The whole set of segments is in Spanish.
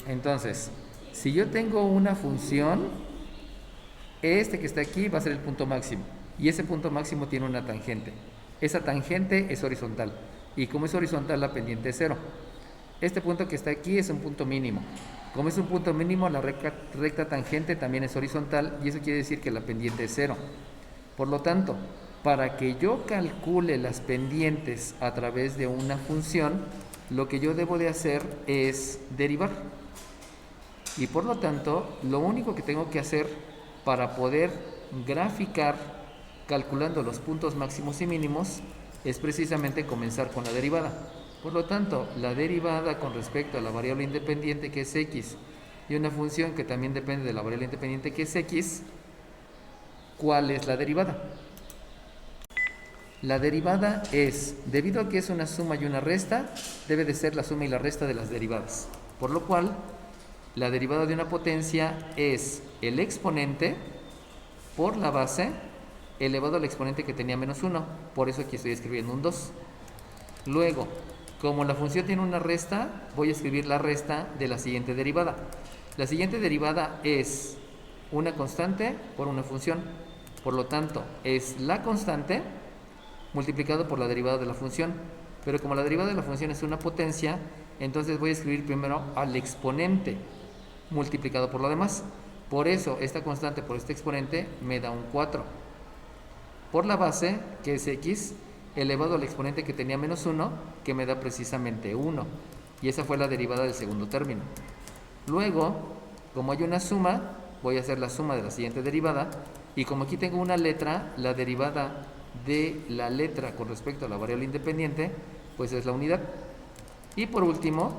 Entonces, si yo tengo una función, este que está aquí va a ser el punto máximo. Y ese punto máximo tiene una tangente. Esa tangente es horizontal. Y como es horizontal, la pendiente es cero. Este punto que está aquí es un punto mínimo. Como es un punto mínimo, la recta tangente también es horizontal y eso quiere decir que la pendiente es cero. Por lo tanto, para que yo calcule las pendientes a través de una función, lo que yo debo de hacer es derivar. Y por lo tanto, lo único que tengo que hacer para poder graficar calculando los puntos máximos y mínimos es precisamente comenzar con la derivada. Por lo tanto, la derivada con respecto a la variable independiente que es x y una función que también depende de la variable independiente que es x, ¿cuál es la derivada? La derivada es, debido a que es una suma y una resta, debe de ser la suma y la resta de las derivadas. Por lo cual, la derivada de una potencia es el exponente por la base elevado al exponente que tenía menos 1. Por eso aquí estoy escribiendo un 2. Luego, como la función tiene una resta, voy a escribir la resta de la siguiente derivada. La siguiente derivada es una constante por una función. Por lo tanto, es la constante multiplicado por la derivada de la función. Pero como la derivada de la función es una potencia, entonces voy a escribir primero al exponente multiplicado por lo demás. Por eso, esta constante por este exponente me da un 4. Por la base, que es x, elevado al exponente que tenía menos 1, que me da precisamente 1. Y esa fue la derivada del segundo término. Luego, como hay una suma, voy a hacer la suma de la siguiente derivada. Y como aquí tengo una letra, la derivada de la letra con respecto a la variable independiente, pues es la unidad. Y por último,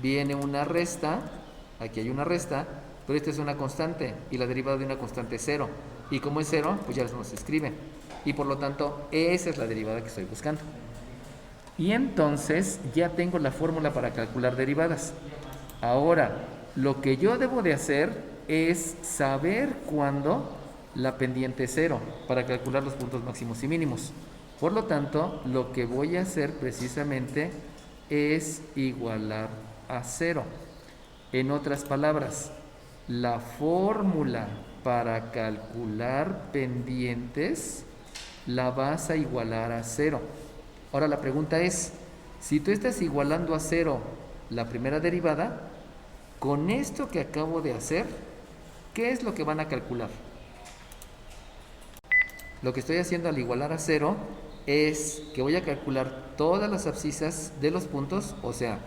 viene una resta. Aquí hay una resta, pero esta es una constante y la derivada de una constante es 0. Y como es 0, pues ya no se escribe. Y por lo tanto, esa es la derivada que estoy buscando. Y entonces ya tengo la fórmula para calcular derivadas. Ahora, lo que yo debo de hacer es saber cuándo la pendiente es 0 para calcular los puntos máximos y mínimos. Por lo tanto, lo que voy a hacer precisamente es igualar a 0. En otras palabras, la fórmula para calcular pendientes la vas a igualar a 0. Ahora la pregunta es, si tú estás igualando a 0 la primera derivada, con esto que acabo de hacer, ¿qué es lo que van a calcular? Lo que estoy haciendo al igualar a 0 es que voy a calcular todas las abscisas de los puntos, o sea,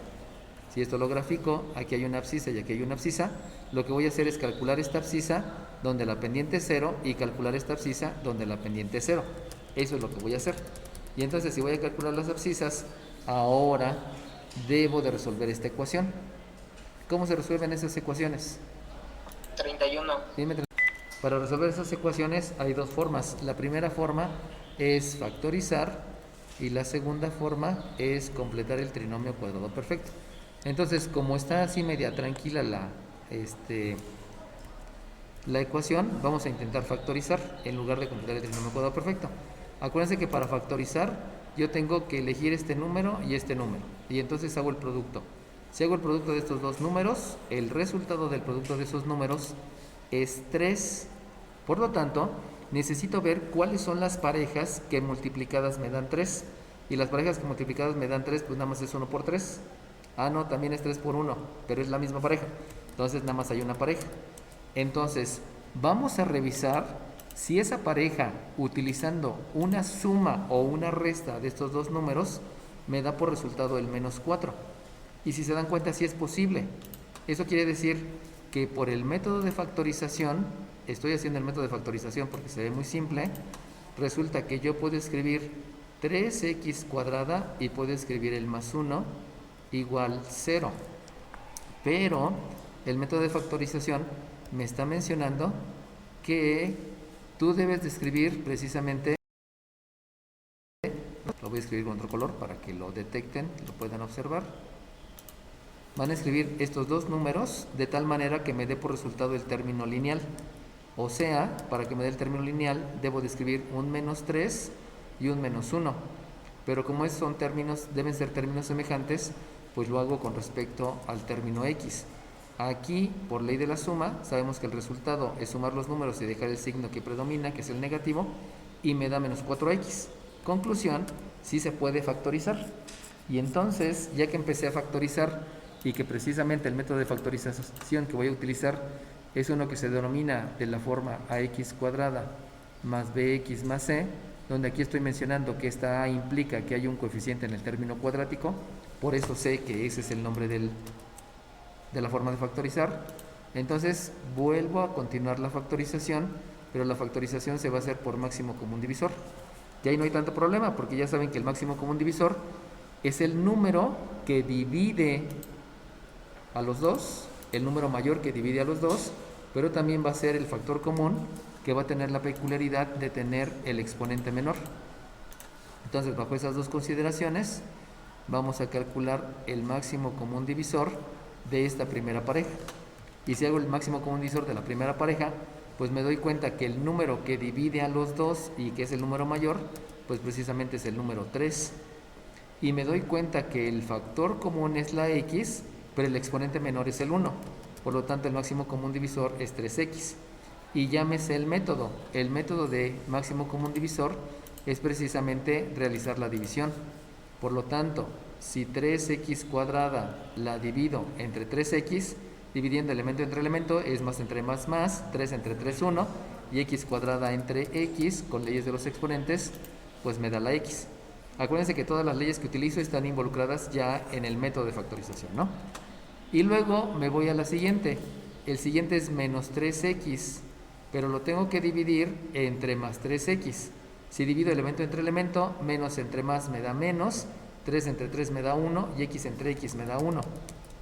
si esto lo grafico, aquí hay una abscisa y aquí hay una abscisa, lo que voy a hacer es calcular esta abscisa donde la pendiente es 0 y calcular esta abscisa donde la pendiente es 0. Eso es lo que voy a hacer. Y entonces si voy a calcular las abscisas, ahora debo de resolver esta ecuación. ¿Cómo se resuelven esas ecuaciones? 31. Dime. Para resolver esas ecuaciones hay dos formas. La primera forma es factorizar y la segunda forma es completar el trinomio cuadrado perfecto. Entonces, como está así media tranquila la ecuación, vamos a intentar factorizar en lugar de completar el trinomio cuadrado perfecto. Acuérdense que para factorizar yo tengo que elegir este número y entonces hago el producto. Si hago el producto de estos dos números, el resultado del producto de esos números es 3. Por lo tanto, necesito ver cuáles son las parejas que multiplicadas me dan 3. Y las parejas que multiplicadas me dan 3, pues nada más es 1 por 3. Ah, no, también es 3 por 1, pero es la misma pareja. Entonces nada más hay una pareja. Entonces, vamos a revisar si esa pareja, utilizando una suma o una resta de estos dos números, me da por resultado el menos 4. Y si se dan cuenta, sí es posible. Eso quiere decir que por el método de factorización, estoy haciendo el método de factorización porque se ve muy simple, resulta que yo puedo escribir 3x cuadrada y puedo escribir el más 1 igual 0. Pero el método de factorización me está mencionando que tú debes de escribir precisamente, lo voy a escribir con otro color para que lo detecten, lo puedan observar. Van a escribir estos dos números de tal manera que me dé por resultado el término lineal. O sea, para que me dé el término lineal, debo de escribir un menos 3 y un menos 1. Pero como son términos, deben ser términos semejantes, pues lo hago con respecto al término x. Aquí, por ley de la suma, sabemos que el resultado es sumar los números y dejar el signo que predomina, que es el negativo, y me da menos 4x. Conclusión, sí se puede factorizar. Y entonces, ya que empecé a factorizar y que precisamente el método de factorización que voy a utilizar es uno que se denomina de la forma ax cuadrada más bx más c, donde aquí estoy mencionando que esta a implica que hay un coeficiente en el término cuadrático, por eso sé que ese es el nombre de la forma de factorizar. Entonces vuelvo a continuar la factorización, pero la factorización se va a hacer por máximo común divisor. Y ahí no hay tanto problema, porque ya saben que el máximo común divisor es el número que divide a los dos, el número mayor que divide a los dos, pero también va a ser el factor común que va a tener la peculiaridad de tener el exponente menor. Entonces, bajo esas dos consideraciones, vamos a calcular el máximo común divisor de esta primera pareja. Y si hago el máximo común divisor de la primera pareja, pues me doy cuenta que el número que divide a los dos y que es el número mayor, pues precisamente es el número 3. Y me doy cuenta que el factor común es la x, pero el exponente menor es el 1. Por lo tanto, el máximo común divisor es 3x. Y llámese el método. El método de máximo común divisor es precisamente realizar la división. Por lo tanto, si 3x cuadrada la divido entre 3x, dividiendo elemento entre elemento, es más entre más, 3 entre 3, 1, y x cuadrada entre x, con leyes de los exponentes, pues me da la x. Acuérdense que todas las leyes que utilizo están involucradas ya en el método de factorización, ¿no? Y luego me voy a la siguiente. El siguiente es menos 3x, pero lo tengo que dividir entre más 3x. Si divido elemento entre elemento, menos entre más me da menos, 3 entre 3 me da 1 y x entre x me da 1.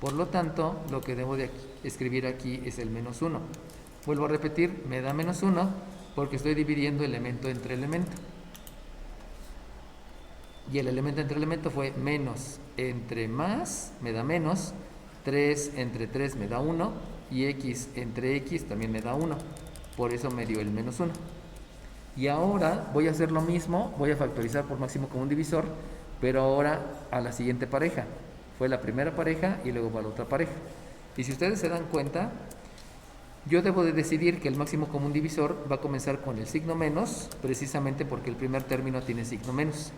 Por lo tanto, lo que debo de escribir aquí es el menos 1. Vuelvo a repetir, me da menos 1 porque estoy dividiendo elemento entre elemento. Y el elemento entre elemento fue menos entre más, me da menos, 3 entre 3 me da 1 y x entre x también me da 1. Por eso me dio el menos 1. Y ahora voy a hacer lo mismo, voy a factorizar por máximo común divisor, pero ahora a la siguiente pareja. Fue la primera pareja y luego va la otra pareja. Y si ustedes se dan cuenta, yo debo de decidir que el máximo común divisor va a comenzar con el signo menos, precisamente porque el primer término tiene signo menos.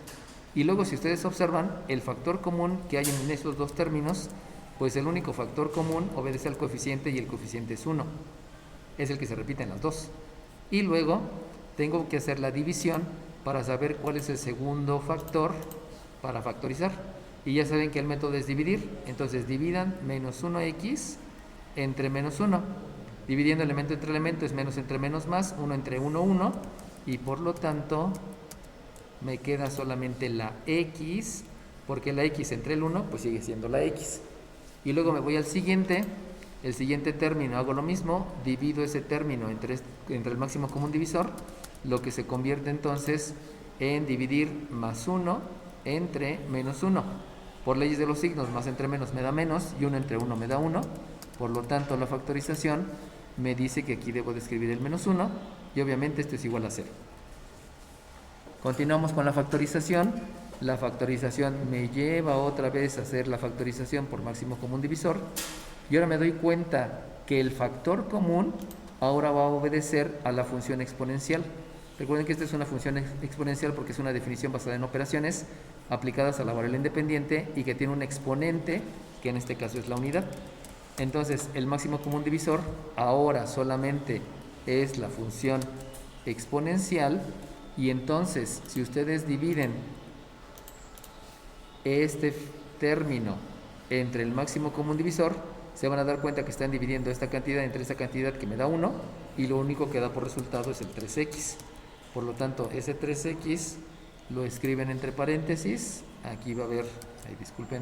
Y luego, si ustedes observan, el factor común que hay en esos dos términos, pues el único factor común obedece al coeficiente y el coeficiente es 1. Es el que se repite en las dos. Y luego tengo que hacer la división para saber cuál es el segundo factor para factorizar. Y ya saben que el método es dividir. Entonces dividan menos 1x entre menos 1. Dividiendo elemento entre elemento es menos entre menos más, 1 entre 1, 1. Y por lo tanto me queda solamente la x, porque la x entre el 1 pues sigue siendo la x. Y luego me voy al siguiente. El siguiente término hago lo mismo, divido ese término entre el máximo común divisor, lo que se convierte entonces en dividir más 1 entre menos 1. Por leyes de los signos, más entre menos me da menos y 1 entre 1 me da 1. Por lo tanto, la factorización me dice que aquí debo de escribir el menos 1 y obviamente esto es igual a 0. Continuamos con la factorización. La factorización me lleva otra vez a hacer la factorización por máximo común divisor. Y ahora me doy cuenta que el factor común ahora va a obedecer a la función exponencial. Recuerden que esta es una función exponencial porque es una definición basada en operaciones aplicadas a la variable independiente y que tiene un exponente, que en este caso es la unidad. Entonces, el máximo común divisor ahora solamente es la función exponencial. Y entonces, si ustedes dividen este término entre el máximo común divisor, se van a dar cuenta que están dividiendo esta cantidad entre esta cantidad que me da 1 y lo único que da por resultado es el 3x. Por lo tanto, ese 3x lo escriben entre paréntesis. Aquí va a haber, disculpen,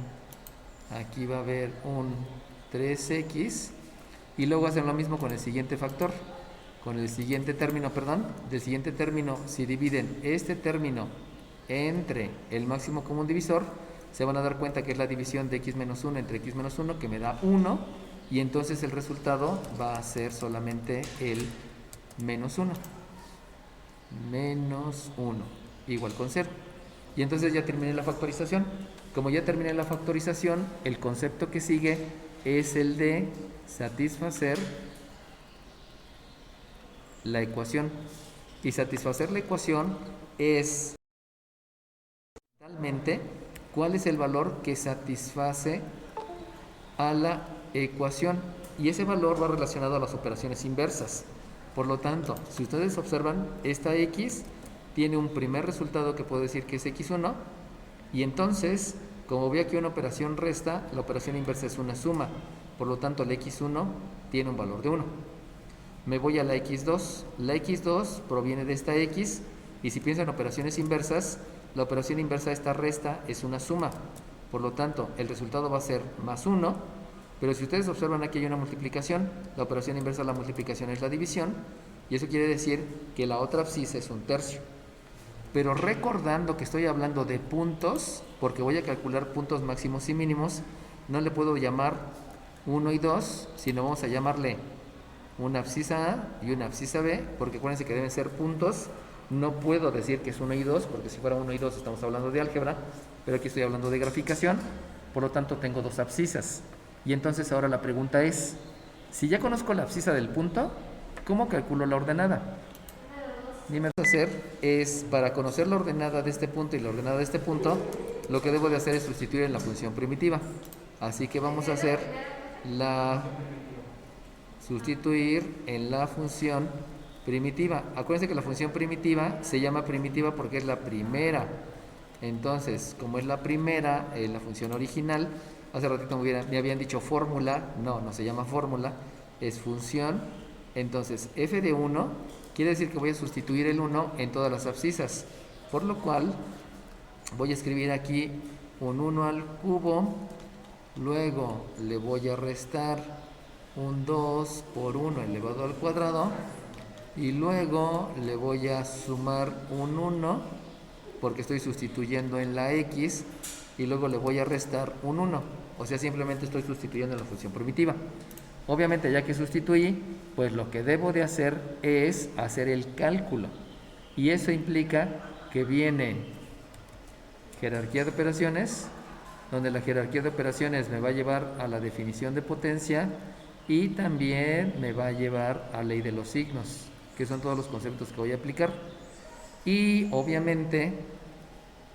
aquí va a haber un 3x y luego hacen lo mismo con el siguiente factor. Con el siguiente término, del siguiente término, si dividen este término entre el máximo común divisor, se van a dar cuenta que es la división de x menos 1 entre x menos 1, que me da 1, y entonces el resultado va a ser solamente el menos 1. Menos 1, igual con 0. Y entonces ya terminé la factorización. como ya terminé la factorización, el concepto que sigue es el de satisfacer la ecuación. Y satisfacer la ecuación es realmente cuál es el valor que satisface a la ecuación. Y ese valor va relacionado a las operaciones inversas. Por lo tanto, si ustedes observan, esta x tiene un primer resultado que puedo decir que es x1. Y entonces, como veo aquí una operación resta, la operación inversa es una suma. Por lo tanto, la x1 tiene un valor de 1. Me voy a la x2. La x2 proviene de esta x. Y si pienso en operaciones inversas, la operación inversa de esta resta es una suma. Por lo tanto, el resultado va a ser más 1. Pero si ustedes observan, aquí hay una multiplicación. La operación inversa de la multiplicación es la división. Y eso quiere decir que la otra abscisa es un tercio. Pero recordando que estoy hablando de puntos, porque voy a calcular puntos máximos y mínimos, no le puedo llamar 1 y 2, sino vamos a llamarle una abscisa A y una abscisa B, porque acuérdense que deben ser puntos. No puedo decir que es 1 y 2, porque si fuera 1 y 2 estamos hablando de álgebra, pero aquí estoy hablando de graficación, por lo tanto tengo dos abscisas. Y entonces ahora la pregunta es, si ya conozco la abscisa del punto, ¿cómo calculo la ordenada? Mi método de hacer es, para conocer la ordenada de este punto y la ordenada de este punto, lo que debo de hacer es sustituir en la función primitiva. Así que vamos a hacer sustituir en la función primitiva. Acuérdense que la función primitiva se llama primitiva porque es la primera. Entonces, como es la primera, la función original, hace ratito me habían dicho fórmula, no se llama fórmula, es función. Entonces, f de 1 quiere decir que voy a sustituir el 1 en todas las abscisas, por lo cual voy a escribir aquí un 1 al cubo, luego le voy a restar un 2 por 1 elevado al cuadrado y luego le voy a sumar un 1 porque estoy sustituyendo en la x y luego le voy a restar un 1, o sea, simplemente estoy sustituyendo en la función primitiva. Obviamente, ya que sustituí, pues lo que debo de hacer es hacer el cálculo, y eso implica que viene jerarquía de operaciones, donde la jerarquía de operaciones me va a llevar a la definición de potencia y también me va a llevar a ley de los signos, que son todos los conceptos que voy a aplicar. Y obviamente,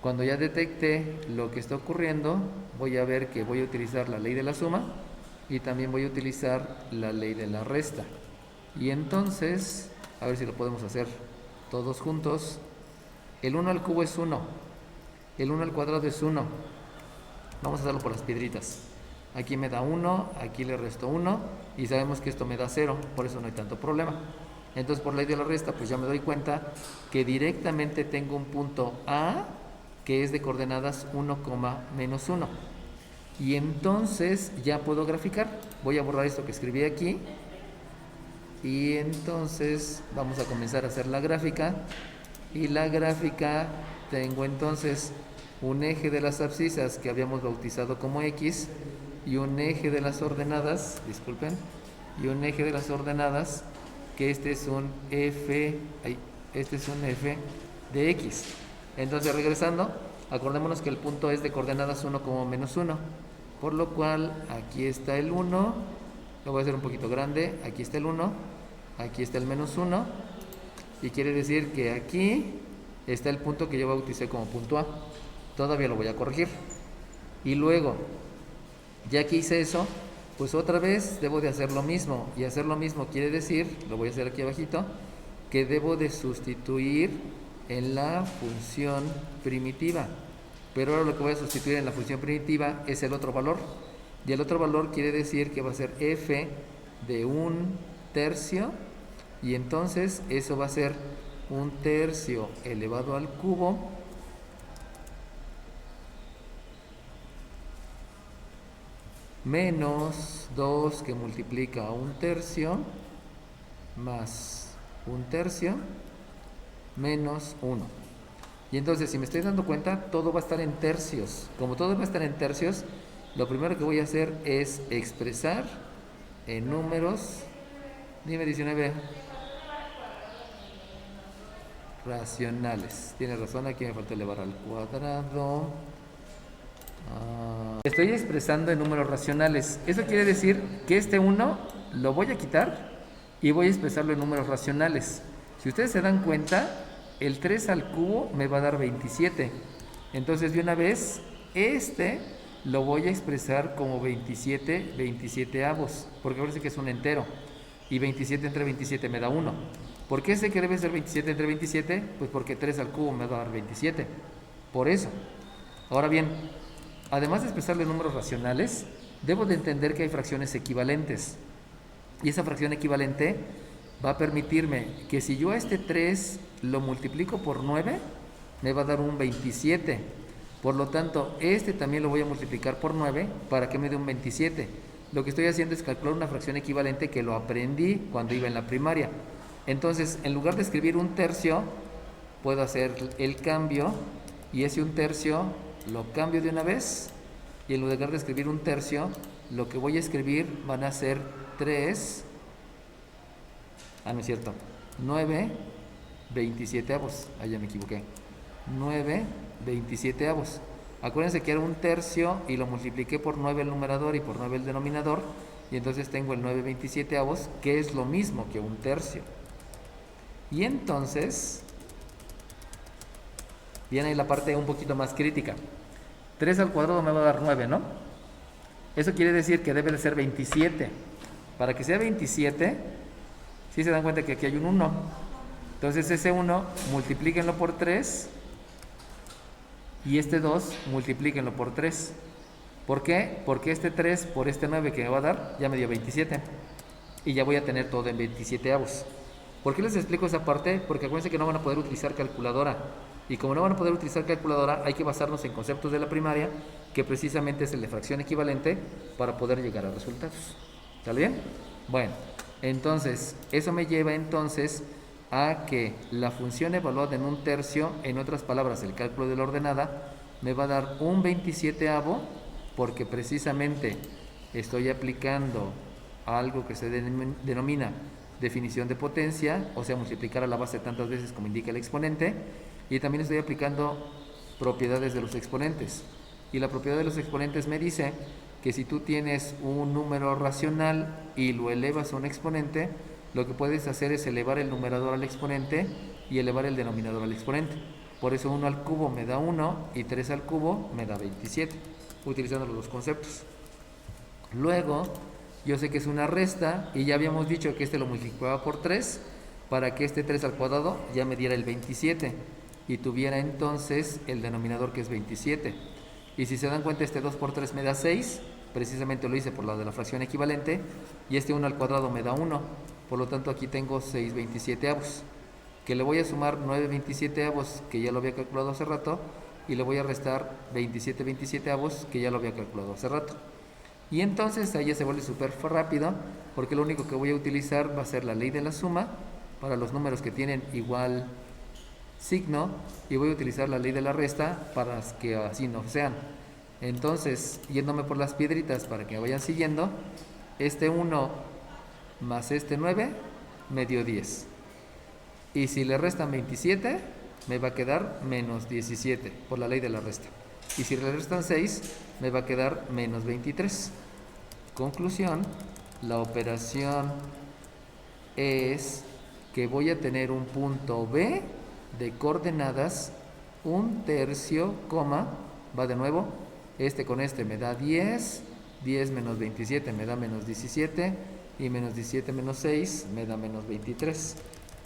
cuando ya detecte lo que está ocurriendo, voy a ver que voy a utilizar la ley de la suma y también voy a utilizar la ley de la resta. Y entonces, a ver si lo podemos hacer todos juntos. El 1 al cubo es 1, el 1 al cuadrado es 1. Vamos a hacerlo por las piedritas. Aquí me da 1, aquí le resto 1 y sabemos que esto me da 0, por eso no hay tanto problema. Entonces, por ley de la resta, pues ya me doy cuenta que directamente tengo un punto A que es de coordenadas 1, menos 1. Y entonces ya puedo graficar. Voy a borrar esto que escribí aquí. Y entonces vamos a comenzar a hacer la gráfica. Y la gráfica, tengo entonces un eje de las abscisas que habíamos bautizado como X y un eje de las ordenadas, y un eje de las ordenadas que este es un F de X. Entonces, regresando, acordémonos que el punto es de coordenadas 1, menos 1, por lo cual aquí está el 1, lo voy a hacer un poquito grande, aquí está el 1, aquí está el menos 1, y quiere decir que aquí está el punto que yo bauticé como punto A. Todavía lo voy a corregir. Y luego, ya que hice eso, pues otra vez debo de hacer lo mismo. Y hacer lo mismo quiere decir, lo voy a hacer aquí abajito, que debo de sustituir en la función primitiva. Pero ahora lo que voy a sustituir en la función primitiva es el otro valor. Y el otro valor quiere decir que va a ser f de 1/3. Y entonces eso va a ser 1/3 elevado al cubo menos 2 que multiplica a 1/3 más 1/3 menos 1. Y entonces, si me estoy dando cuenta, todo va a estar en tercios. Como todo va a estar en tercios, lo primero que voy a hacer es expresar en números, dime 19, racionales. Tienes razón, aquí me falta elevar al cuadrado. Estoy expresando en números racionales. Eso quiere decir que este 1 lo voy a quitar y voy a expresarlo en números racionales. Si ustedes se dan cuenta, el 3 al cubo me va a dar 27. Entonces, de una vez, este lo voy a expresar como 27 27avos, porque parece que es un entero. Y 27 entre 27 me da 1. ¿Por qué sé que debe ser 27 entre 27? Pues porque 3 al cubo me va a dar 27. Por eso. Ahora bien, además de expresarlo en números racionales, debo de entender que hay fracciones equivalentes. Y esa fracción equivalente va a permitirme que si yo a este 3 lo multiplico por 9, me va a dar un 27. Por lo tanto, este también lo voy a multiplicar por 9 para que me dé un 27. Lo que estoy haciendo es calcular una fracción equivalente que lo aprendí cuando iba en la primaria. Entonces, en lugar de escribir un tercio, puedo hacer el cambio y ese un tercio lo cambio de una vez, y en lugar de escribir un tercio, lo que voy a escribir van a ser 3, no es cierto, 9 27avos, ya me equivoqué, 9 27avos. Acuérdense que era un tercio y lo multipliqué por 9 el numerador y por 9 el denominador, y entonces tengo el 9 27avos, que es lo mismo que un tercio. Y entonces viene ahí la parte un poquito más crítica. 3 al cuadrado me va a dar 9, ¿no? Eso quiere decir que debe de ser 27. Para que sea 27, ¿sí se dan cuenta que aquí hay un 1? Entonces ese 1 multiplíquenlo por 3 y este 2 multiplíquenlo por 3. ¿Por qué? Porque este 3 por este 9 que me va a dar ya me dio 27. Y ya voy a tener todo en 27avos. ¿Por qué les explico esa parte? Porque acuérdense que no van a poder utilizar calculadora. Y como no van a poder utilizar calculadora, hay que basarnos en conceptos de la primaria, que precisamente es el de fracción equivalente, para poder llegar a resultados. ¿Sale bien? Bueno, entonces, eso me lleva entonces a que la función evaluada en un tercio, en otras palabras, el cálculo de la ordenada, me va a dar un 27avo, porque precisamente estoy aplicando algo que se denomina definición de potencia, o sea, multiplicar a la base tantas veces como indica el exponente, y también estoy aplicando propiedades de los exponentes. Y la propiedad de los exponentes me dice que si tú tienes un número racional y lo elevas a un exponente, lo que puedes hacer es elevar el numerador al exponente y elevar el denominador al exponente. Por eso 1 al cubo me da 1 y 3 al cubo me da 27, utilizando los dos conceptos. Luego, yo sé que es una resta y ya habíamos dicho que este lo multiplicaba por 3 para que este 3 al cuadrado ya me diera el 27 y tuviera entonces el denominador que es 27. Y si se dan cuenta, este 2 por 3 me da 6, precisamente lo hice por la de la fracción equivalente, y este 1 al cuadrado me da 1, por lo tanto aquí tengo 6 27avos, que le voy a sumar 9 27avos, que ya lo había calculado hace rato, y le voy a restar 27 27avos, que ya lo había calculado hace rato. Y entonces ahí ya se vuelve súper rápido, porque lo único que voy a utilizar va a ser la ley de la suma para los números que tienen igual signo, y voy a utilizar la ley de la resta para que así no sean. Entonces, yéndome por las piedritas para que vayan siguiendo, este 1 más este 9 me dio 10. Y si le restan 27, me va a quedar menos 17 por la ley de la resta. Y si le restan 6, me va a quedar menos 23. Conclusión, la operación es que voy a tener un punto B de coordenadas un tercio, coma, va de nuevo, este con este me da 10, 10 menos 27 me da menos 17, y menos 17 menos 6 me da menos 23.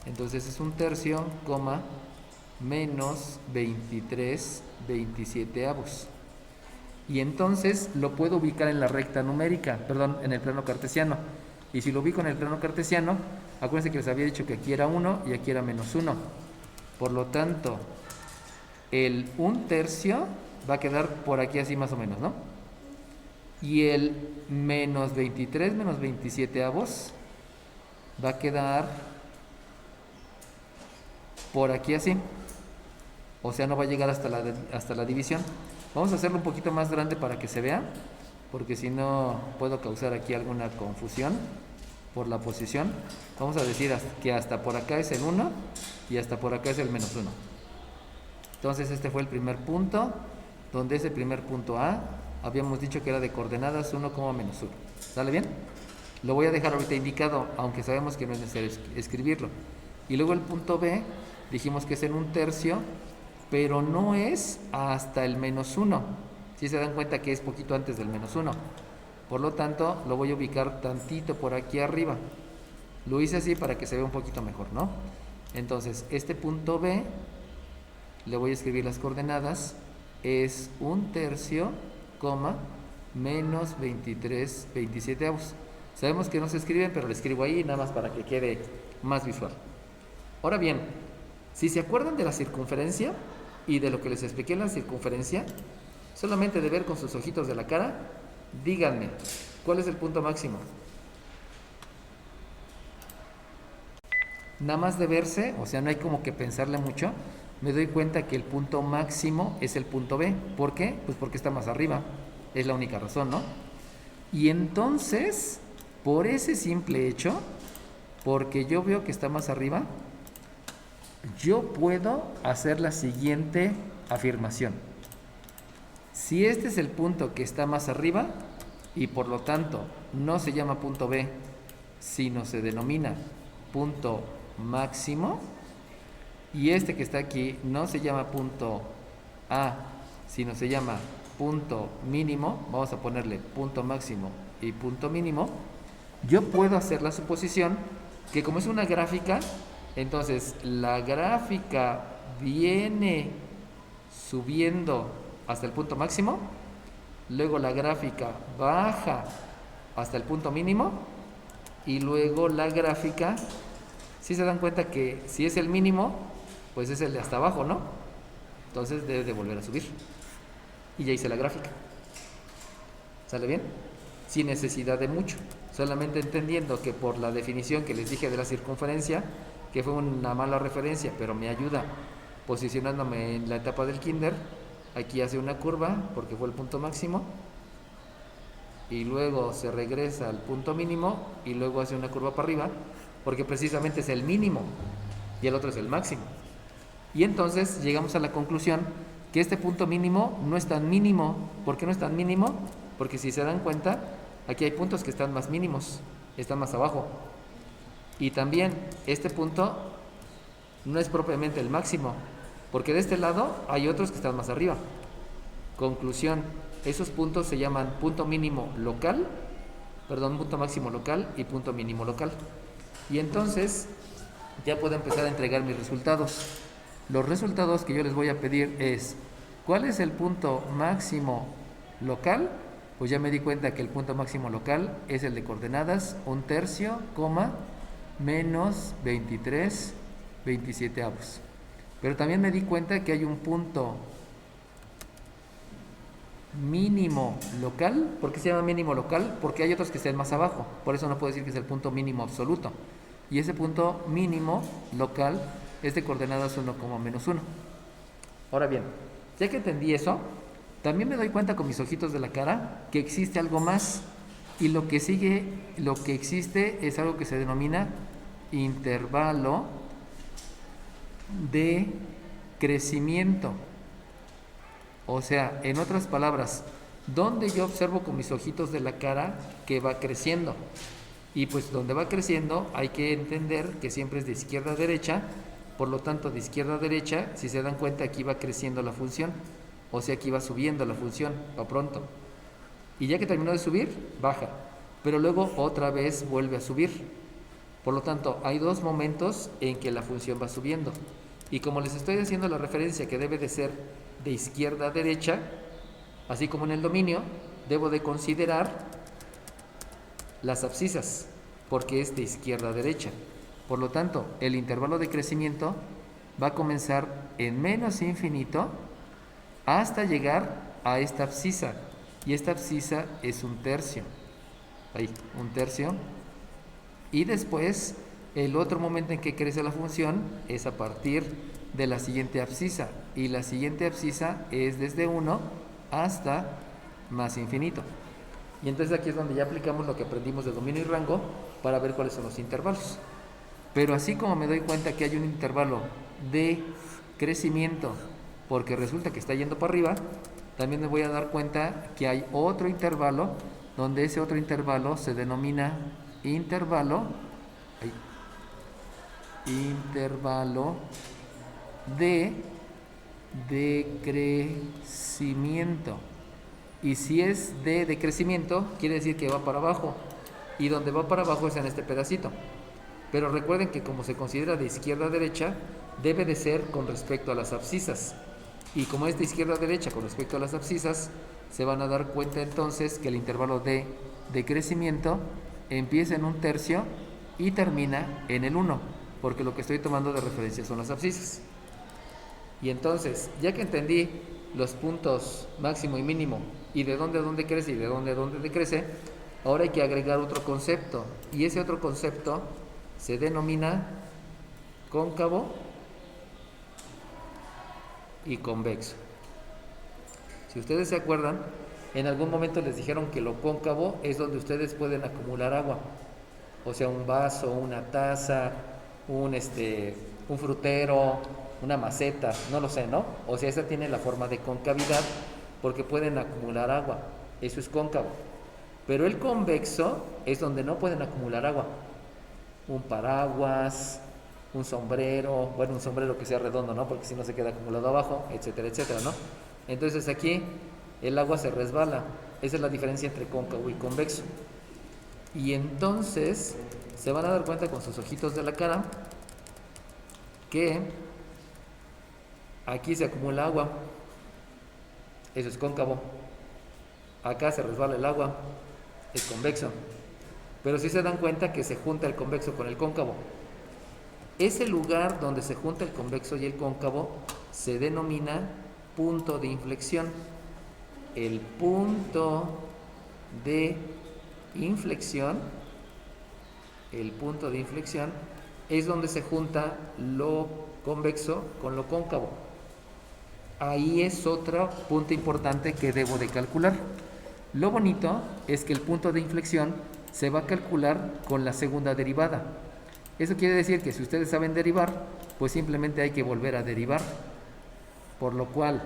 Entonces es un tercio, coma, menos 23 27avos. Y entonces lo puedo ubicar en la recta numérica, perdón, en el plano cartesiano. Y si lo ubico en el plano cartesiano, acuérdense que les había dicho que aquí era 1 y aquí era menos 1. Por lo tanto, el 1/3 va a quedar por aquí así más o menos, ¿no? Y el menos 23 menos 27avos va a quedar por aquí así. O sea, no va a llegar hasta la división. Vamos a hacerlo un poquito más grande para que se vea, porque si no puedo causar aquí alguna confusión por la posición. Vamos a decir que hasta por acá es el 1 y hasta por acá es el menos 1. Entonces este fue el primer punto. donde ese primer punto A habíamos dicho que era de coordenadas 1, menos 1. ¿Sale bien? Lo voy a dejar ahorita indicado, aunque sabemos que no es necesario escribirlo. Y luego el punto B, dijimos que es en un tercio, pero no es hasta el menos 1. Si se dan cuenta que es poquito antes del menos 1. Por lo tanto, lo voy a ubicar tantito por aquí arriba. Lo hice así para que se vea un poquito mejor, ¿no? Entonces, este punto B, le voy a escribir las coordenadas, es un tercio, menos 23 27 avos. Sabemos que no se escriben, pero lo escribo ahí nada más para que quede más visual. Ahora bien, si se acuerdan de la circunferencia y de lo que les expliqué en la circunferencia, solamente de ver con sus ojitos de la cara, díganme, ¿cuál es el punto máximo? Nada más de verse, o sea, no hay como que pensarle mucho, me doy cuenta que el punto máximo es el punto B. ¿Por qué? Pues porque está más arriba. Es la única razón, ¿no? Y entonces, por ese simple hecho, porque yo veo que está más arriba, yo puedo hacer la siguiente afirmación. Si este es el punto que está más arriba, y por lo tanto no se llama punto B, sino se denomina punto máximo, y este que está aquí no se llama punto A, sino se llama punto mínimo, vamos a ponerle punto máximo y punto mínimo, yo puedo hacer la suposición que como es una gráfica, entonces la gráfica viene subiendo hasta el punto máximo, luego la gráfica baja hasta el punto mínimo y luego la gráfica, si se dan cuenta que si es el mínimo, pues es el de hasta abajo, ¿no? Entonces debe de volver a subir. Y ya hice la gráfica. ¿Sale bien? Sin necesidad de mucho. Solamente entendiendo que por la definición que les dije de la circunferencia, que fue una mala referencia, pero me ayuda posicionándome en la etapa del kinder, aquí hace una curva porque fue el punto máximo, y luego se regresa al punto mínimo, y luego hace una curva para arriba, porque precisamente es el mínimo, y el otro es el máximo. Y entonces llegamos a la conclusión que este punto mínimo no es tan mínimo. ¿Por qué no es tan mínimo? Porque si se dan cuenta, aquí hay puntos que están más mínimos, están más abajo. Y también este punto no es propiamente el máximo, porque de este lado hay otros que están más arriba. Conclusión, esos puntos se llaman punto mínimo local, punto máximo local y punto mínimo local. Y entonces ya puedo empezar a entregar mis resultados. Los resultados que yo les voy a pedir es, ¿cuál es el punto máximo local? Pues ya me di cuenta que el punto máximo local es el de coordenadas un tercio, menos 23 27 avos. Pero también me di cuenta que hay un punto mínimo local. ¿Por qué se llama mínimo local? Porque hay otros que estén más abajo. Por eso no puedo decir que es el punto mínimo absoluto. Y ese punto mínimo local es de coordenadas 1, menos 1. Ahora bien, ya que entendí eso, también me doy cuenta con mis ojitos de la cara que existe algo más. Y lo que existe es algo que se denomina intervalo de crecimiento. O sea, en otras palabras, donde yo observo con mis ojitos de la cara que va creciendo. Y pues donde va creciendo hay que entender que siempre es de izquierda a derecha. Por lo tanto, de izquierda a derecha, si se dan cuenta, aquí va creciendo la función. O sea, aquí va subiendo la función, va pronto. Y ya que terminó de subir, baja. Pero luego otra vez vuelve a subir. Por lo tanto, hay dos momentos en que la función va subiendo. Y como les estoy haciendo la referencia que debe de ser de izquierda a derecha, así como en el dominio, debo de considerar las abscisas, porque es de izquierda a derecha. Por lo tanto, el intervalo de crecimiento va a comenzar en menos infinito hasta llegar a esta abscisa. Y esta abscisa es un tercio. Ahí, un tercio. Y después, el otro momento en que crece la función es a partir de la siguiente abscisa. Y la siguiente abscisa es desde 1 hasta más infinito. Y entonces aquí es donde ya aplicamos lo que aprendimos de dominio y rango para ver cuáles son los intervalos. Pero así como me doy cuenta que hay un intervalo de crecimiento porque resulta que está yendo para arriba, también me voy a dar cuenta que hay otro intervalo, donde ese otro intervalo se denomina intervalo de decrecimiento. Y si es de decrecimiento, quiere decir que va para abajo. Y donde va para abajo es en este pedacito. Pero recuerden que como se considera de izquierda a derecha, debe de ser con respecto a las abscisas. Y como es de izquierda a derecha con respecto a las abscisas, se van a dar cuenta entonces que el intervalo de decrecimiento empieza en 1/3 y termina en el 1, porque lo que estoy tomando de referencia son las abscisas. Y entonces, ya que entendí los puntos máximo y mínimo y de dónde a dónde crece y de dónde a dónde decrece, ahora hay que agregar otro concepto, y ese otro concepto se denomina cóncavo y convexo. Si ustedes se acuerdan, en algún momento les dijeron que lo cóncavo es donde ustedes pueden acumular agua, o sea, un vaso, una taza, un frutero, una maceta, no lo sé, ¿no? O sea, esa tiene la forma de concavidad porque pueden acumular agua, eso es cóncavo. Pero el convexo es donde no pueden acumular agua. Un paraguas, un sombrero, bueno, un sombrero que sea redondo, ¿no? Porque si no se queda acumulado abajo, etcétera, etcétera, ¿no? Entonces aquí el agua se resbala. Esa es la diferencia entre cóncavo y convexo. Y entonces se van a dar cuenta con sus ojitos de la cara que aquí se acumula agua. Eso es cóncavo. Acá se resbala el agua. Es convexo. Pero si se dan cuenta que se junta el convexo con el cóncavo. Ese lugar donde se junta el convexo y el cóncavo se denomina punto de inflexión. El punto de inflexión es donde se junta lo convexo con lo cóncavo. Ahí es otro punto importante que debo de calcular. Lo bonito es que el punto de inflexión se va a calcular con la segunda derivada. Eso quiere decir que si ustedes saben derivar, pues simplemente hay que volver a derivar. Por lo cual,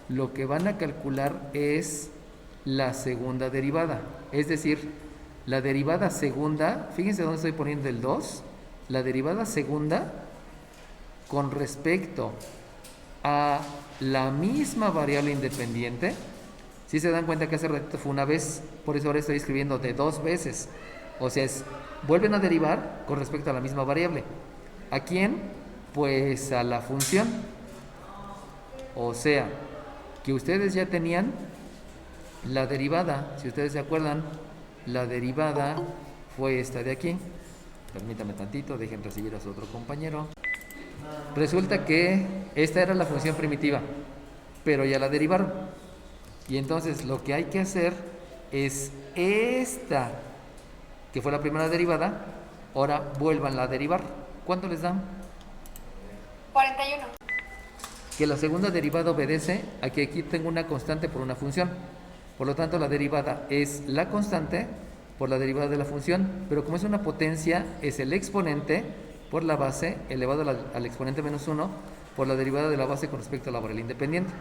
lo que van a calcular es la segunda derivada. Es decir, la derivada segunda, fíjense dónde estoy poniendo el 2, la derivada segunda con respecto a la misma variable independiente. Si se dan cuenta que hace ratito fue una vez, por eso ahora estoy escribiendo de 2 veces. O sea, vuelven a derivar con respecto a la misma variable. ¿A quién? Pues a la función. O sea, que ustedes ya tenían la derivada. Si ustedes se acuerdan, la derivada fue esta de aquí. Permítame tantito, dejen recibir a su otro compañero. Resulta que esta era la función primitiva, pero ya la derivaron. Y entonces lo que hay que hacer es esta, que fue la primera derivada, ahora vuélvanla a derivar. ¿Cuánto les dan? 41. Que la segunda derivada obedece a que aquí tengo una constante por una función. Por lo tanto, la derivada es la constante por la derivada de la función, pero como es una potencia, es el exponente por la base elevado al exponente menos 1 por la derivada de la base con respecto a la variable independiente.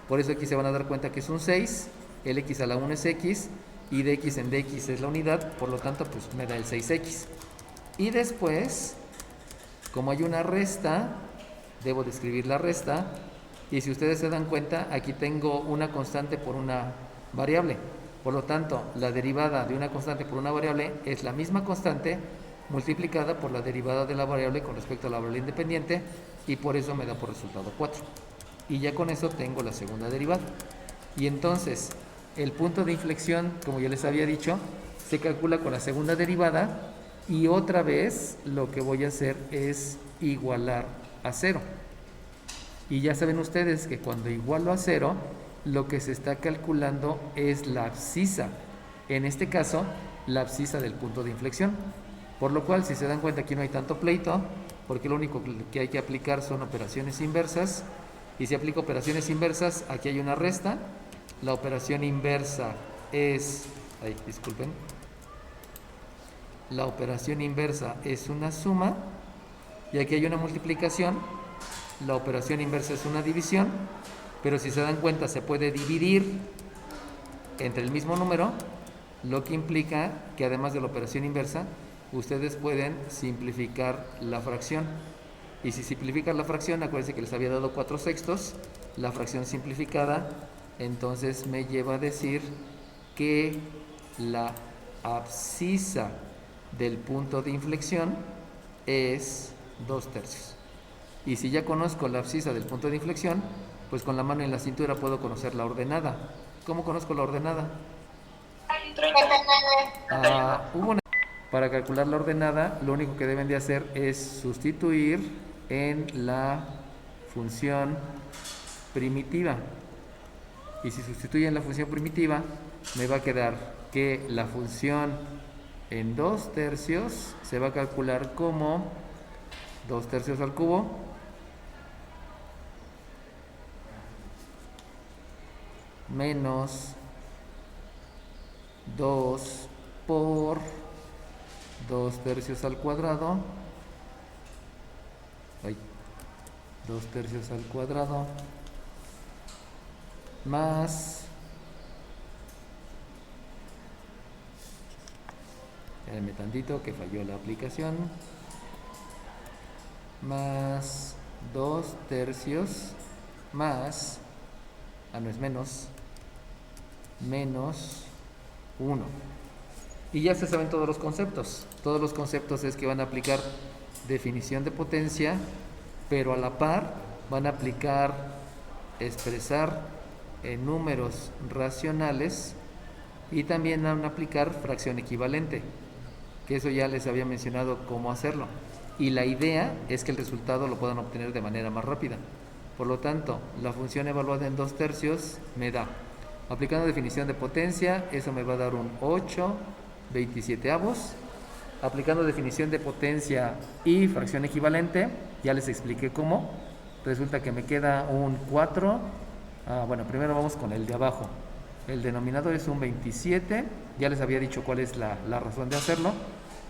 Por eso aquí se van a dar cuenta que es un 6, el x a la 1 es x, y dx en dx es la unidad, por lo tanto pues me da el 6x. Y después, como hay una resta, debo de escribir la resta, y si ustedes se dan cuenta, aquí tengo una constante por una variable. Por lo tanto, la derivada de una constante por una variable es la misma constante multiplicada por la derivada de la variable con respecto a la variable independiente, y por eso me da por resultado 4. Y ya con eso tengo la segunda derivada. Y entonces, el punto de inflexión, como ya les había dicho, se calcula con la segunda derivada, y otra vez lo que voy a hacer es igualar a 0. Y ya saben ustedes que cuando igualo a 0, lo que se está calculando es la abscisa. En este caso, la abscisa del punto de inflexión. Por lo cual, si se dan cuenta, aquí no hay tanto pleito, porque lo único que hay que aplicar son operaciones inversas. Y si aplico operaciones inversas, aquí hay una resta. La operación inversa es... disculpen. La operación inversa es una suma. Y aquí hay una multiplicación. La operación inversa es una división. Pero si se dan cuenta, se puede dividir entre el mismo número, lo que implica que además de la operación inversa, ustedes pueden simplificar la fracción. Y si simplifican la fracción, acuérdense que les había dado 4/6, la fracción simplificada, entonces me lleva a decir que la abscisa del punto de inflexión es 2/3. Y si ya conozco la abscisa del punto de inflexión, pues con la mano en la cintura puedo conocer la ordenada. ¿Cómo conozco la ordenada? 39. Para calcular la ordenada, lo único que deben de hacer es sustituir en la función primitiva. Y si sustituyen la función primitiva, me va a quedar que la función en 2/3 se va a calcular como 2/3 al cubo menos 2 por 2/3 al cuadrado. 2/3 al cuadrado más, espérenme tantito que falló la aplicación, más 2/3 más, no es menos 1. Y ya se saben todos los conceptos. Todos los conceptos es que van a aplicar definición de potencia, pero a la par van a aplicar expresar en números racionales y también van a aplicar fracción equivalente, que eso ya les había mencionado cómo hacerlo. Y la idea es que el resultado lo puedan obtener de manera más rápida. Por lo tanto, la función evaluada en 2/3 me da, aplicando definición de potencia, eso me va a dar un 8/27. Aplicando definición de potencia y fracción equivalente, ya les expliqué cómo. Resulta que me queda un 4. Bueno, primero vamos con el de abajo. El denominador es un 27. Ya les había dicho cuál es la razón de hacerlo.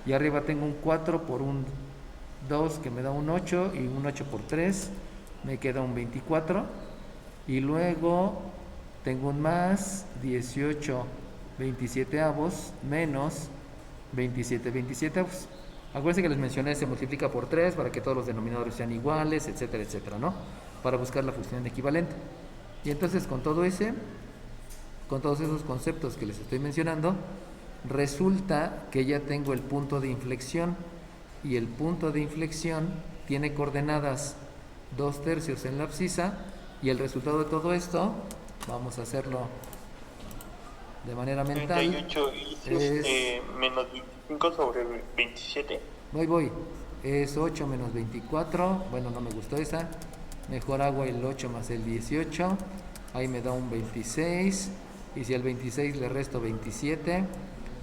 Y arriba tengo un 4 por un 2 que me da un 8. Y un 8 por 3 me queda un 24. Y luego tengo un más 18/27 menos 27/27. Acuérdense que les mencioné, se multiplica por 3 para que todos los denominadores sean iguales, etcétera, etcétera, ¿no? Para buscar la función equivalente. Y entonces con todos esos conceptos que les estoy mencionando, resulta que ya tengo el punto de inflexión. Y el punto de inflexión tiene coordenadas 2/3 en la abscisa. Y el resultado de todo esto, vamos a hacerlo de manera mental. 38 es menos 25 sobre 27. Voy. Es 8 menos 24. Bueno, no me gustó esa. Mejor hago el 8 más el 18. Ahí me da un 26. Y si al 26 le resto 27,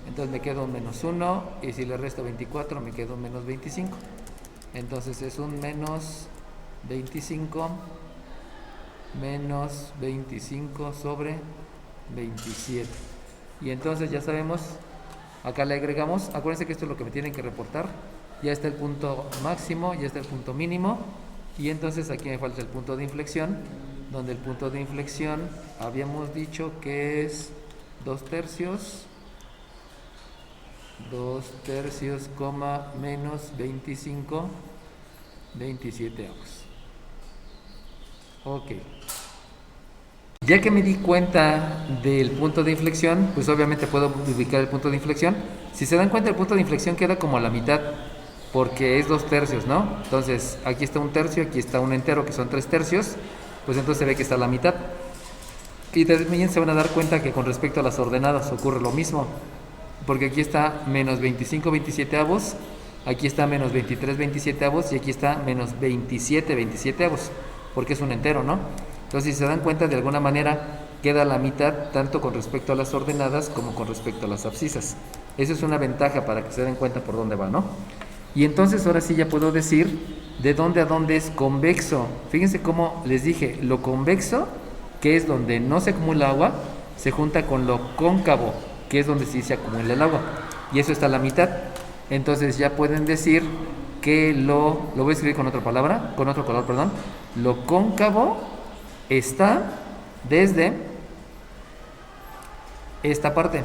entonces me queda un menos 1. Y si le resto 24, me queda un menos 25. Entonces es un menos 25 sobre 27. Y entonces ya sabemos, acá le agregamos, acuérdense que esto es lo que me tienen que reportar. Ya está el punto máximo, ya está el punto mínimo. Y entonces aquí me falta el punto de inflexión, donde el punto de inflexión habíamos dicho que es 2/3, menos 25/27. Ok. Ya que me di cuenta del punto de inflexión, pues obviamente puedo ubicar el punto de inflexión. Si se dan cuenta, el punto de inflexión queda como a la mitad, porque es 2/3, ¿no? Entonces, aquí está un tercio, aquí está un entero, que son 3/3, pues entonces se ve que está a la mitad. Y también se van a dar cuenta que con respecto a las ordenadas ocurre lo mismo, porque aquí está menos 25/27, aquí está menos 23/27 y aquí está menos 27/27, porque es un entero, ¿no? Entonces, si se dan cuenta, de alguna manera queda a la mitad tanto con respecto a las ordenadas como con respecto a las abscisas. Esa es una ventaja para que se den cuenta por dónde va, ¿no? Y entonces ahora sí ya puedo decir de dónde a dónde es convexo. Fíjense cómo les dije, lo convexo, que es donde no se acumula agua, se junta con lo cóncavo, que es donde sí se acumula el agua. Y eso está a la mitad. Entonces ya pueden decir que lo voy a escribir con otra palabra, con otro color, perdón. Lo cóncavo está desde esta parte.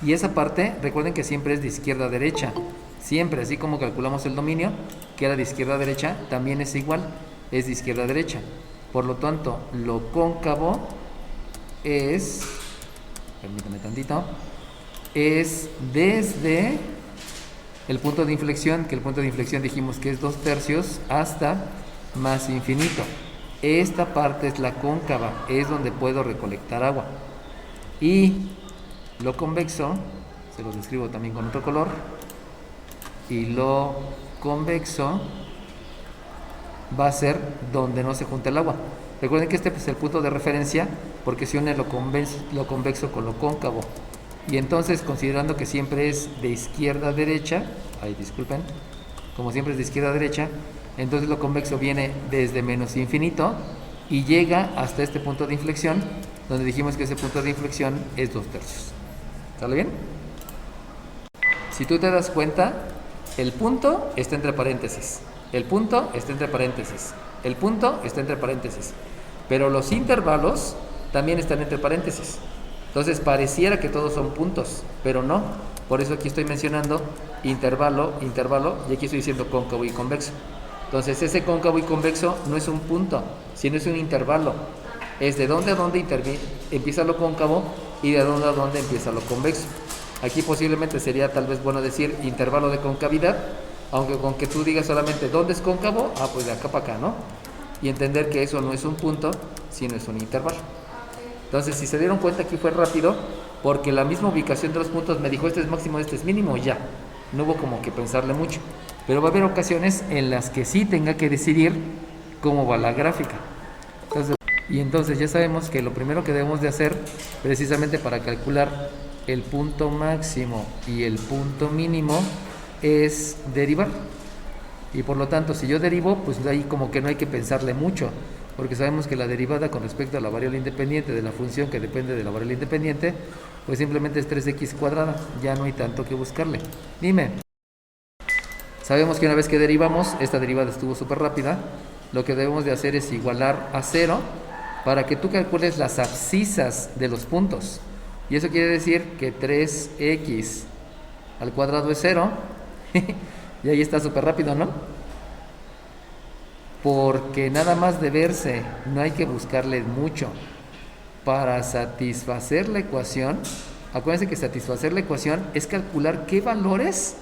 Y esa parte, recuerden que siempre es de izquierda a derecha. Siempre, así como calculamos el dominio, que era de izquierda a derecha, también es igual, es de izquierda a derecha. Por lo tanto, lo cóncavo es, permítame tantito, es desde el punto de inflexión, que el punto de inflexión dijimos que es 2/3, hasta más infinito. Esta parte es la cóncava, es donde puedo recolectar agua. Y lo convexo, se lo describo también con otro color, y lo convexo va a ser donde no se junta el agua. Recuerden que este es el punto de referencia porque se une lo convexo con lo cóncavo. Y entonces, considerando que siempre es de izquierda a derecha, disculpen, como siempre es de izquierda a derecha, entonces lo convexo viene desde menos infinito y llega hasta este punto de inflexión, donde dijimos que ese punto de inflexión es 2/3. ¿Sale bien? Si tú te das cuenta, el punto está entre paréntesis, el punto está entre paréntesis, el punto está entre paréntesis, pero los intervalos también están entre paréntesis. Entonces pareciera que todos son puntos, pero no. Por eso aquí estoy mencionando intervalo, intervalo, y aquí estoy diciendo cóncavo y convexo. Entonces ese cóncavo y convexo no es un punto, sino es un intervalo. Es de dónde a dónde empieza lo cóncavo y de dónde a dónde empieza lo convexo. Aquí posiblemente sería tal vez bueno decir intervalo de concavidad, aunque con que tú digas solamente dónde es cóncavo, pues de acá para acá, ¿no? Y entender que eso no es un punto, sino es un intervalo. Entonces, si se dieron cuenta, aquí fue rápido, porque la misma ubicación de los puntos me dijo este es máximo, este es mínimo, ya. No hubo como que pensarle mucho. Pero va a haber ocasiones en las que sí tenga que decidir cómo va la gráfica. Entonces ya sabemos que lo primero que debemos de hacer, precisamente para calcular el punto máximo y el punto mínimo, es derivar. Y por lo tanto, si yo derivo, pues ahí como que no hay que pensarle mucho, porque sabemos que la derivada con respecto a la variable independiente de la función que depende de la variable independiente, pues simplemente es 3x cuadrada, ya no hay tanto que buscarle. Dime, sabemos que una vez que derivamos, esta derivada estuvo súper rápida, lo que debemos de hacer es igualar a 0 para que tú calcules las abscisas de los puntos. Y eso quiere decir que 3x al cuadrado es 0, y ahí está súper rápido, ¿no? Porque nada más de verse, no hay que buscarle mucho. Para satisfacer la ecuación, acuérdense que satisfacer la ecuación es calcular qué valores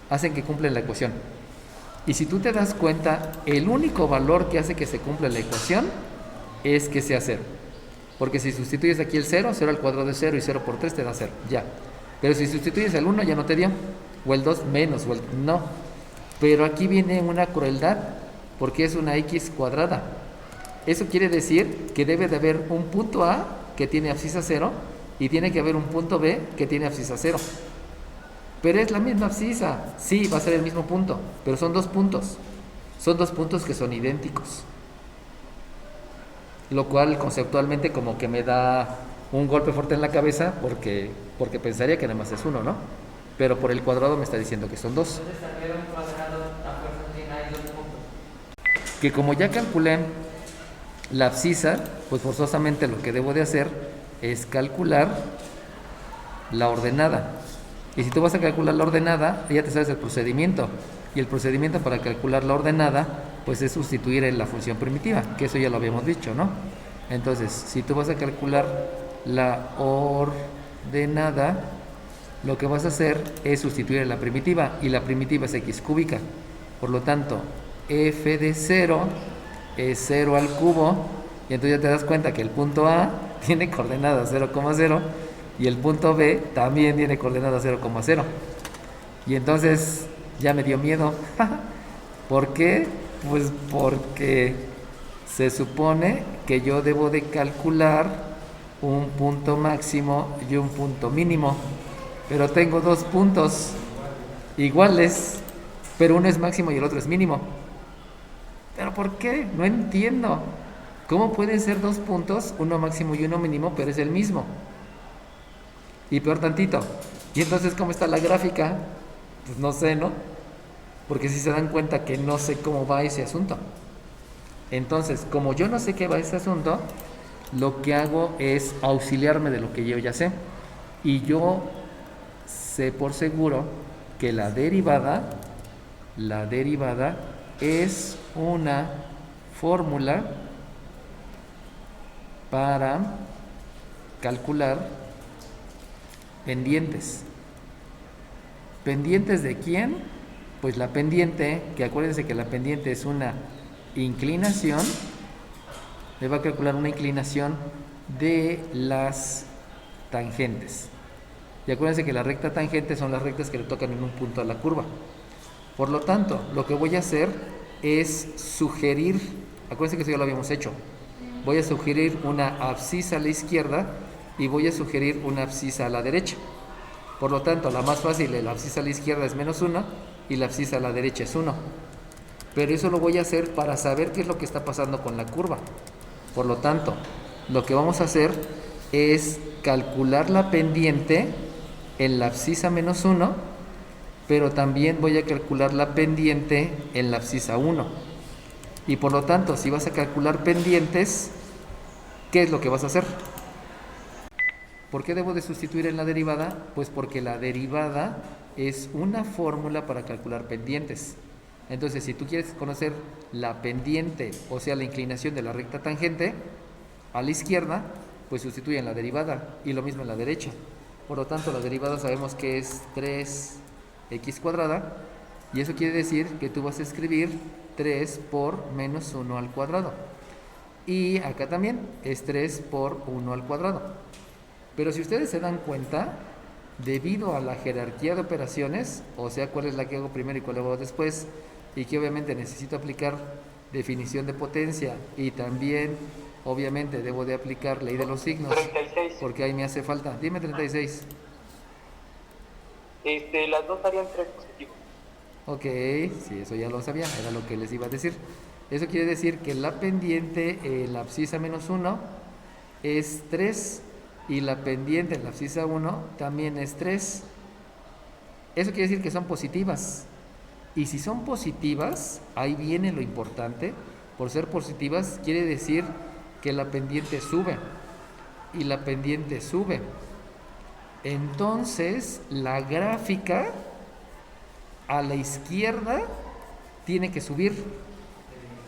hacen que cumplen la ecuación. Y si tú te das cuenta, el único valor que hace que se cumpla la ecuación es que sea 0. Porque si sustituyes aquí el 0, 0 al cuadrado es 0 y 0 por 3 te da 0, ya. Pero si sustituyes el 1 ya no te dio, o el 2 menos, o el no. Pero aquí viene una crueldad, porque es una x cuadrada. Eso quiere decir que debe de haber un punto A que tiene abscisa 0 y tiene que haber un punto B que tiene abscisa 0. Pero es la misma abscisa. Sí, va a ser el mismo punto, pero son dos puntos. Son dos puntos que son idénticos. Lo cual conceptualmente como que me da un golpe fuerte en la cabeza porque pensaría que nada más es uno, ¿no? Pero por el cuadrado me está diciendo que son dos. Que como ya calculé la abscisa, pues forzosamente lo que debo de hacer es calcular la ordenada. Y si tú vas a calcular la ordenada, ya te sabes el procedimiento. Y el procedimiento para calcular la ordenada, pues es sustituir en la función primitiva, que eso ya lo habíamos dicho, ¿no? Entonces, si tú vas a calcular la ordenada, lo que vas a hacer es sustituir en la primitiva, y la primitiva es x cúbica. Por lo tanto, f de 0 es 0 al cubo, y entonces ya te das cuenta que el punto A tiene coordenada 0,0 y el punto B también tiene coordenada 0,0. Y entonces ya me dio miedo. ¿Por qué? Pues porque se supone que yo debo de calcular un punto máximo y un punto mínimo, pero tengo dos puntos iguales, pero uno es máximo y el otro es mínimo. ¿Pero por qué? No entiendo. ¿Cómo pueden ser dos puntos, uno máximo y uno mínimo, pero es el mismo? Y peor tantito. ¿Y entonces cómo está la gráfica? Pues no sé, ¿no? Porque si se dan cuenta que no sé cómo va ese asunto. Entonces, como yo no sé qué va este asunto, lo que hago es auxiliarme de lo que yo ya sé. Y yo sé por seguro que la derivada es una fórmula para calcular pendientes. ¿Pendientes de quién? Pues la pendiente, que acuérdense que la pendiente es una inclinación, me va a calcular una inclinación de las tangentes. Y acuérdense que la recta tangente son las rectas que le tocan en un punto a la curva. Por lo tanto, lo que voy a hacer es sugerir, acuérdense que eso ya lo habíamos hecho, voy a sugerir una abscisa a la izquierda y voy a sugerir una abscisa a la derecha. Por lo tanto, la más fácil, la abscisa a la izquierda es -1 y la abscisa a la derecha es 1. Pero eso lo voy a hacer para saber qué es lo que está pasando con la curva. Por lo tanto, lo que vamos a hacer es calcular la pendiente en la abscisa -1, pero también voy a calcular la pendiente en la abscisa 1. Y por lo tanto, si vas a calcular pendientes, ¿qué es lo que vas a hacer? ¿Por qué debo de sustituir en la derivada? Pues porque la derivada es una fórmula para calcular pendientes. Entonces, si tú quieres conocer la pendiente, o sea, la inclinación de la recta tangente a la izquierda, pues sustituye en la derivada, y lo mismo en la derecha. Por lo tanto, la derivada sabemos que es 3x², y eso quiere decir que tú vas a escribir 3 por -1 al cuadrado. Y acá también es 3 por 1 al cuadrado. Pero si ustedes se dan cuenta, debido a la jerarquía de operaciones, o sea, cuál es la que hago primero y cuál hago después, y que obviamente necesito aplicar definición de potencia, y también obviamente debo de aplicar ley de los signos, 36. porque ahí me hace falta. Dime 36. Las dos harían 3 positivos. Ok, sí, eso ya lo sabía, era lo que les iba a decir. Eso quiere decir que la pendiente en la abscisa -1 es 3 y la pendiente en la abscisa 1 también es 3. Eso quiere decir que son positivas. Y si son positivas, ahí viene lo importante. Por ser positivas quiere decir que la pendiente sube. Y la pendiente sube. Entonces, la gráfica a la izquierda tiene que subir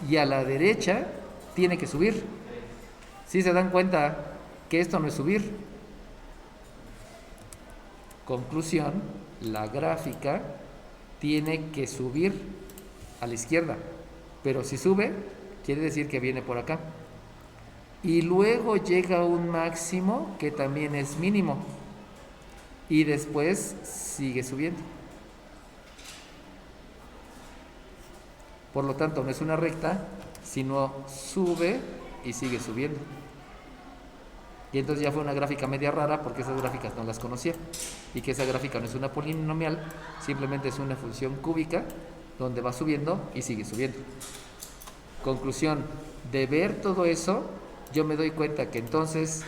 y a la derecha tiene que subir. ¿Sí se dan cuenta que esto no es subir? Conclusión, la gráfica tiene que subir a la izquierda, pero si sube, quiere decir que viene por acá. Y luego llega a un máximo que también es mínimo, y después sigue subiendo. Por lo tanto, no es una recta, sino sube y sigue subiendo. Y entonces ya fue una gráfica media rara, porque esas gráficas no las conocía. Y que esa gráfica no es una polinomial, simplemente es una función cúbica donde va subiendo y sigue subiendo. Conclusión, de ver todo eso, yo me doy cuenta que entonces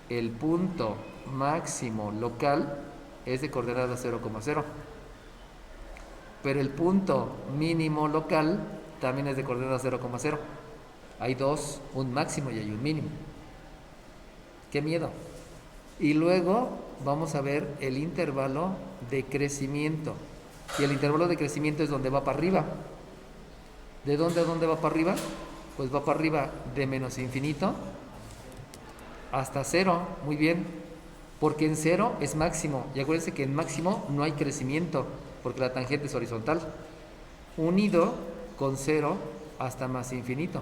el punto máximo local es de coordenada 0,0. Pero el punto mínimo local también es de coordenada 0,0. Hay dos, un máximo y hay un mínimo. ¡Qué miedo! Y luego vamos a ver el intervalo de crecimiento. Y el intervalo de crecimiento es donde va para arriba. ¿De dónde a dónde va para arriba? Pues va para arriba de -infinito hasta 0. Muy bien. Porque en 0 es máximo. Y acuérdense que en máximo no hay crecimiento, porque la tangente es horizontal. Unido con 0 hasta +infinito.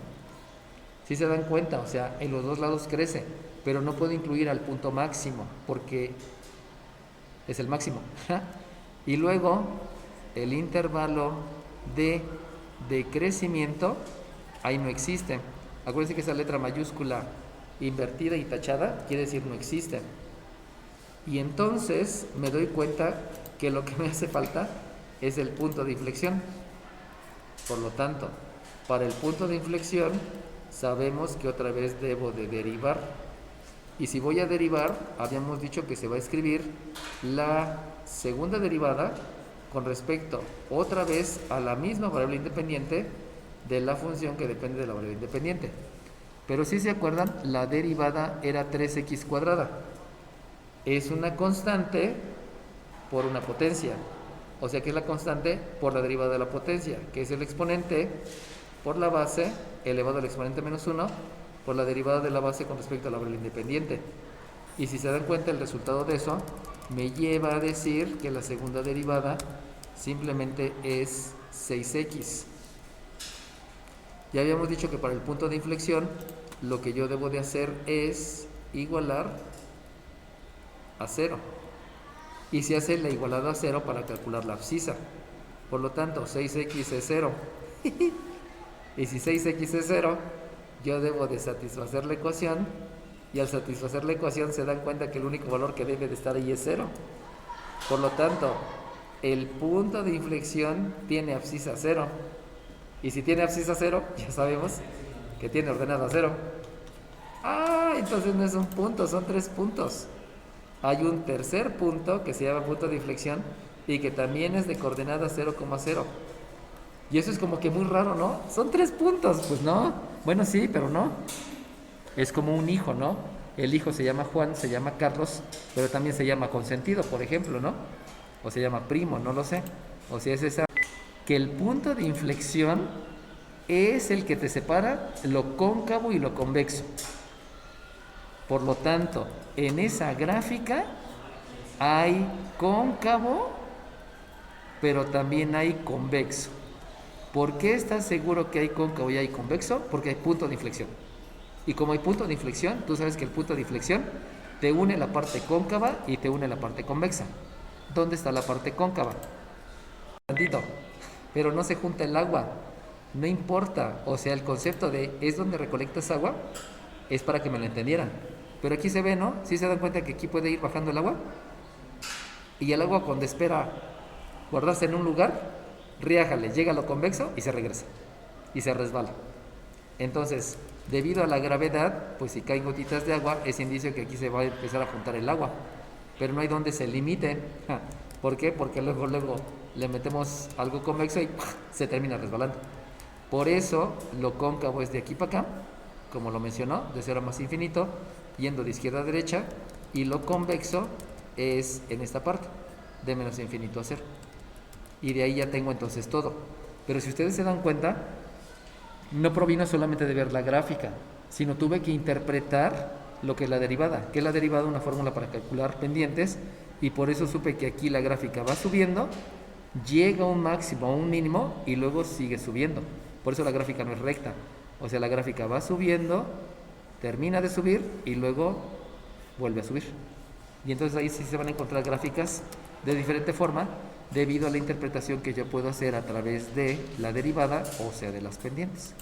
¿Sí se dan cuenta? O sea, en los dos lados crece, pero no puedo incluir al punto máximo, porque es el máximo. Y luego, el intervalo de crecimiento, ahí no existe. Acuérdense que esa letra mayúscula invertida y tachada quiere decir no existe. Y entonces me doy cuenta que lo que me hace falta es el punto de inflexión. Por lo tanto, para el punto de inflexión sabemos que otra vez debo de derivar. Y si voy a derivar, habíamos dicho que se va a escribir la segunda derivada con respecto otra vez a la misma variable independiente, de la función que depende de la variable independiente. Pero si se acuerdan, la derivada era 3x cuadrada. Es una constante por una potencia. O sea que es la constante por la derivada de la potencia, que es el exponente por la base elevado al exponente menos 1 por la derivada de la base con respecto a la variable independiente. Y si se dan cuenta, el resultado de eso me lleva a decir que la segunda derivada simplemente es 6x. Ya habíamos dicho que para el punto de inflexión lo que yo debo de hacer es igualar a 0. Y se hace la igualada a 0 para calcular la abscisa. Por lo tanto, 6x es 0. Y si 6x es 0, yo debo de satisfacer la ecuación. Y al satisfacer la ecuación se dan cuenta que el único valor que debe de estar ahí es 0. Por lo tanto, el punto de inflexión tiene abscisa 0. Y si tiene abscisa 0, ya sabemos que tiene ordenada 0. Entonces no es un punto, son 3 puntos. Hay un tercer punto que se llama punto de inflexión y que también es de coordenada 0,0. Y eso es como que muy raro, ¿no? Son 3 puntos, pues no. Bueno, sí, pero no. Es como un hijo, ¿no? El hijo se llama Juan, se llama Carlos, pero también se llama consentido, por ejemplo, ¿no? O se llama primo, no lo sé. O sea, es esa que el punto de inflexión es el que te separa lo cóncavo y lo convexo. Por lo tanto, en esa gráfica hay cóncavo, pero también hay convexo. ¿Por qué estás seguro que hay cóncavo y hay convexo? Porque hay punto de inflexión. Y como hay punto de inflexión, tú sabes que el punto de inflexión te une la parte cóncava y te une la parte convexa. ¿Dónde está la parte cóncava? Tantito, pero no se junta el agua. No importa, o sea, el concepto de es donde recolectas agua es para que me lo entendieran. Pero aquí se ve, ¿no? ¿Sí se dan cuenta que aquí puede ir bajando el agua? Y el agua cuando espera guardarse en un lugar, riájale, llega a lo convexo y se regresa. Y se resbala. Entonces, debido a la gravedad, pues si caen gotitas de agua, es indicio que aquí se va a empezar a juntar el agua. Pero no hay donde se limite. ¿Por qué? Porque luego le metemos algo convexo y se termina resbalando. Por eso, lo cóncavo es de aquí para acá, como lo mencionó, de 0 más infinito, yendo de izquierda a derecha, y lo convexo es en esta parte, de menos infinito a 0. Y de ahí ya tengo entonces todo. Pero si ustedes se dan cuenta, no provino solamente de ver la gráfica, sino tuve que interpretar lo que es la derivada. ¿Qué es la derivada? Una fórmula para calcular pendientes, y por eso supe que aquí la gráfica va subiendo, llega a un máximo, a un mínimo, y luego sigue subiendo. Por eso la gráfica no es recta. O sea, la gráfica va subiendo, termina de subir y luego vuelve a subir. Y entonces ahí sí se van a encontrar gráficas de diferente forma debido a la interpretación que yo puedo hacer a través de la derivada, o sea, de las pendientes.